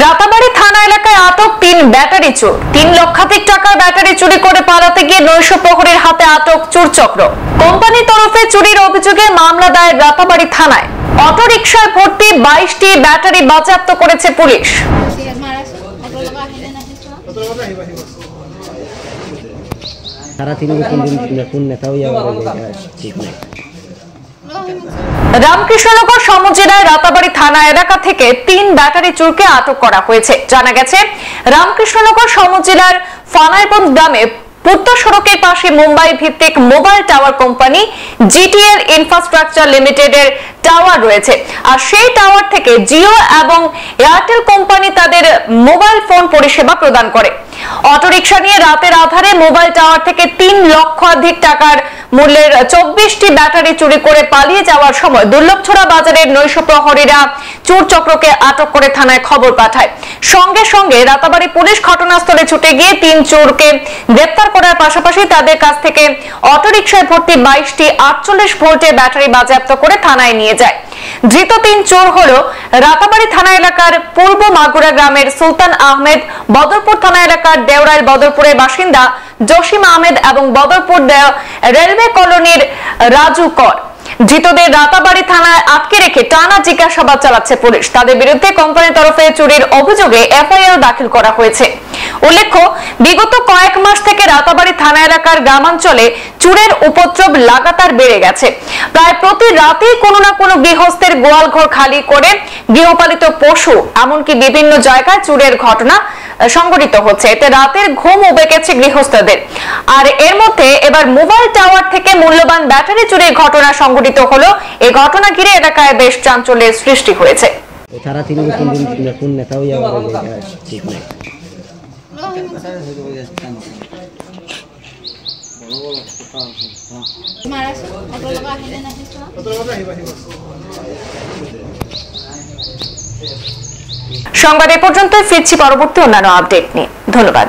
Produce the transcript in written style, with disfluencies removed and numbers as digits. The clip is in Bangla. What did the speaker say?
রাতাবাড়ি থানা এলাকায় আটক 3 ব্যাটারি চোর। 3 লক্ষাধিক টাকার ব্যাটারি চুরি করে পালাতে গিয়ে নৈশ প্রহরীর হাতে আটক চোর চক্র। কোম্পানির তরফে চুরির অভিযোগে মামলা দায়ের রাতাবাড়ি থানায়। অটো রিকশায় ভর্তি 22টি ব্যাটারি বাজেয়াপ্ত করেছে পুলিশ। রামকৃষ্ণনগর সমজেলায় রাতাবাড়ি থানা এলাকা থেকে 3 ব্যাটারি চোরকে আটক করা হয়েছে। জানা গেছে, রামকৃষ্ণনগর সমজেলার ফানাইবন্দ গ্রামে পূর্ত সড়কের পাশে মুম্বাই ভিত্তিক mobile tower company GTL infrastructure লিমিটেডের টাওয়ার রয়েছে। আর সেই টাওয়ার থেকে জিও এবং এয়ারটেল কোম্পানি তাদের মোবাইল ফোন পরিষেবা প্রদান করে। অটোরিকশা নিয়ে রাতের আধারে মোবাইল টাওয়ার থেকে 3 লক্ষাধিক টাকার মূল্যের 24টি ব্যাটারি চুরি করে পালিয়ে যাওয়ার সময় দুর্লভছড়া বাজারের নৈশ প্রহরীরা চোর চক্রকে আটক করে থানায় খবর পাঠায়। সঙ্গে সঙ্গে রাতাবাড়ি পুলিশ ঘটনাস্থলে ছুটে গিয়ে 3 চোরকে গ্রেপ্তার করার পাশাপাশি তাদের কাছ থেকে অটোরিকশায় ভর্তি 22টি 48 ভোল্টের ব্যাটারি বাজেয়াপ্ত করে থানায় নিয়ে যায়। ধৃত 3 চোর হলো রাতাবাড়ি থানা এলাকার পূর্ব মাগুরা গ্রামের সুলতান আহমেদ, বদরপুর থানা এলাকার দেওরাইল বদরপুরের বাসিন্দা জসিম আহমেদ এবং বদরপুর রেলওয়ে কলোনির রাজু কর। ধৃতদের রাতাবাড়ি থানায় আটকে রেখে টানা জিজ্ঞাসাবাদ চালাচ্ছে পুলিশ। তাদের বিরুদ্ধে কোম্পানির তরফে চুরির অভিযোগে এফআইআর দাখিল করা হয়েছে। উল্লেখ্য, বিগত কয়েক মাস থেকে রাতাবাড়ি থানা এলাকার গ্রামাঞ্চলে চোরের উপদ্রব লাগাতার বেড়ে গেছে। প্রায় প্রতি রাতেই কোনো না কোনো গৃহস্থের গোয়াল ঘর খালি করে গৃহপালিত পশু এমনকি বিভিন্ন জায়গায় চোরের ঘটনা সংঘটিত হচ্ছে। এতে রাতের ঘুম উবে গেছে গৃহস্থদের। আর এর মধ্যে এবার মোবাইল টাওয়ার থেকে মূল্যবান ব্যাটারি চুরির ঘটনা সংঘটিত হলো। এই ঘটনা ঘিরে এলাকায় বেশ চাঞ্চল্যের সৃষ্টি হয়েছে। সংবাদ এ পর্যন্ত, ফিরছি পরবর্তী অন্যান্য আপডেট নিয়ে। ধন্যবাদ।